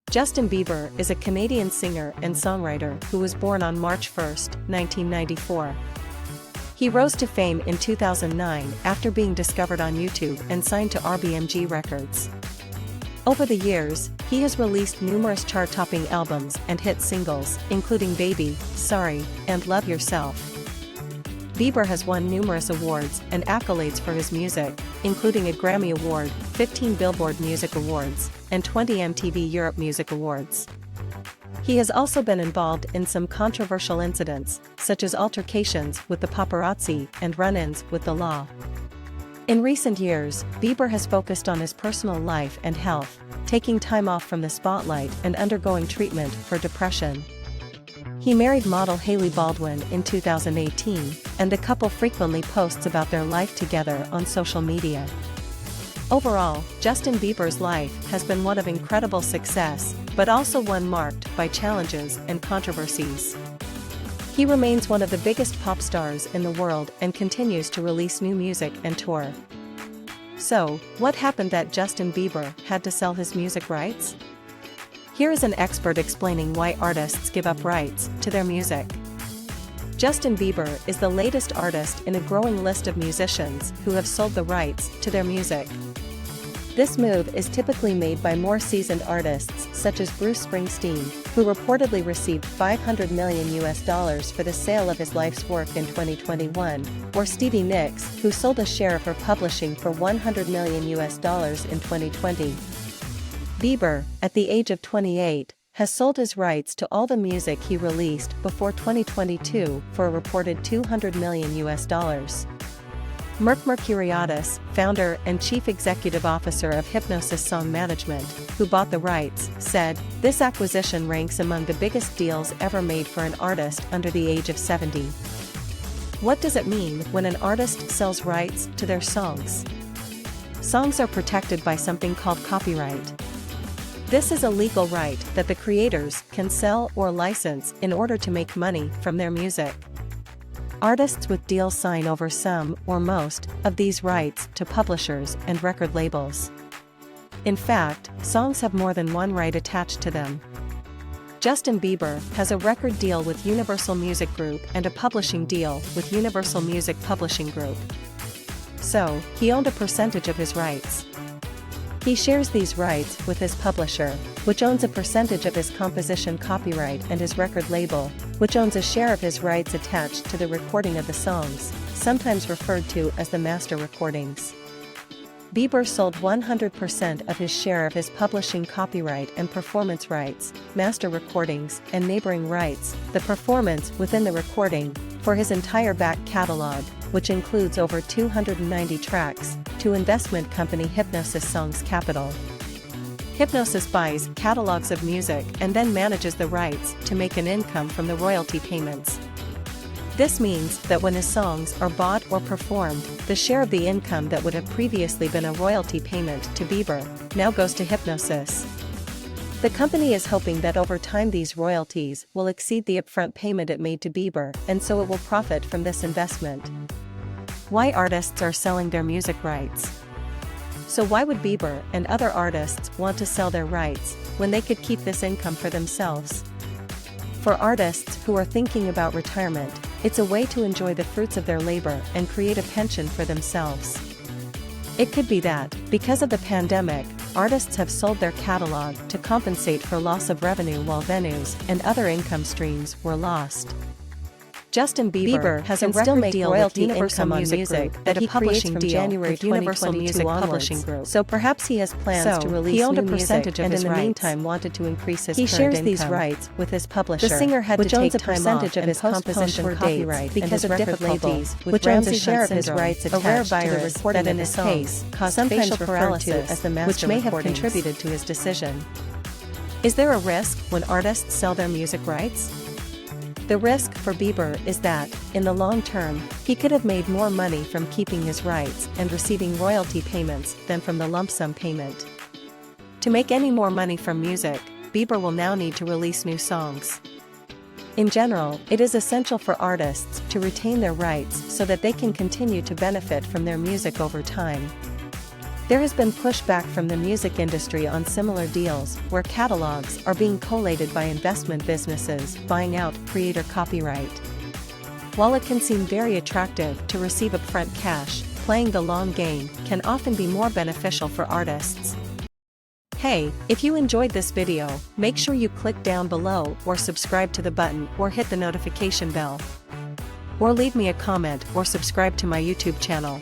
Justin Bieber is a Canadian singer and songwriter who was born on March 1, 1994. He rose to fame in 2009 after being discovered on YouTube and signed to RBMG Records. Over the years, he has released numerous chart-topping albums and hit singles, including Baby, Sorry, and Love Yourself. Bieber has won numerous awards and accolades for his music, including a Grammy Award, 15 Billboard Music Awards, and 20 MTV Europe Music Awards. He has also been involved in some controversial incidents, such as altercations with the paparazzi and run-ins with the law. In recent years, Bieber has focused on his personal life and health, taking time off from the spotlight and undergoing treatment for depression. He married model Hailey Baldwin in 2018, and the couple frequently posts about their life together on social media. Overall, Justin Bieber's life has been one of incredible success, but also one marked by challenges and controversies. He remains one of the biggest pop stars in the world and continues to release new music and tour. So, what happened that Justin Bieber had to sell his music rights? Here is an expert explaining why artists give up rights to their music. Justin Bieber is the latest artist in a growing list of musicians who have sold the rights to their music. This move is typically made by more seasoned artists such as Bruce Springsteen, who reportedly received $500 million for the sale of his life's work in 2021, or Stevie Nicks, who sold a share of her publishing for $100 million in 2020. Bieber, at the age of 28, has sold his rights to all the music he released before 2022 for a reported $200 million. Merck Mercuriadis, founder and chief executive officer of Hipgnosis Song Management, who bought the rights, said, "This acquisition ranks among the biggest deals ever made for an artist under the age of 70. What does it mean when an artist sells rights to their songs? Songs are protected by something called copyright. This is a legal right that the creators can sell or license in order to make money from their music. Artists with deals sign over some or most of these rights to publishers and record labels. In fact, songs have more than one right attached to them. Justin Bieber has a record deal with Universal Music Group and a publishing deal with Universal Music Publishing Group. So, he owned a percentage of his rights. He shares these rights with his publisher, which owns a percentage of his composition copyright, and his record label, which owns a share of his rights attached to the recording of the songs, sometimes referred to as the master recordings. Bieber sold 100% of his share of his publishing copyright and performance rights, master recordings, and neighboring rights, the performance within the recording, for his entire back catalog, which includes over 290 tracks, to investment company Hipgnosis Songs Capital. Hipgnosis buys catalogs of music and then manages the rights to make an income from the royalty payments. This means that when his songs are bought or performed, the share of the income that would have previously been a royalty payment to Bieber now goes to Hipgnosis. The company is hoping that over time these royalties will exceed the upfront payment it made to Bieber, and so it will profit from this investment. Why artists are selling their music rights? So why would Bieber and other artists want to sell their rights when they could keep this income for themselves? For artists who are thinking about retirement, it's a way to enjoy the fruits of their labor and create a pension for themselves. It could be that, because of the pandemic, artists have sold their catalog to compensate for loss of revenue while venues and other income streams were lost. Justin Bieber has a record deal with Universal Music Group that he creates from January 2022 onwards, so perhaps he has plans to release new music and in the meantime wanted to increase his current income. He shares these rights with his publisher, the singer had to take time off of his composition copyright because of difficulties, which owns a share of his rights attached to the recording in his case, caused facial paralysis, which may have contributed to his decision. Is there a risk when artists sell their music rights? The risk for Bieber is that, in the long term, he could have made more money from keeping his rights and receiving royalty payments than from the lump sum payment. To make any more money from music, Bieber will now need to release new songs. In general, it is essential for artists to retain their rights so that they can continue to benefit from their music over time. There has been pushback from the music industry on similar deals, where catalogs are being collated by investment businesses buying out creator copyright. While it can seem very attractive to receive upfront cash, playing the long game can often be more beneficial for artists. Hey, if you enjoyed this video, make sure you click down below or subscribe to the button or hit the notification bell. Or leave me a comment or subscribe to my YouTube channel.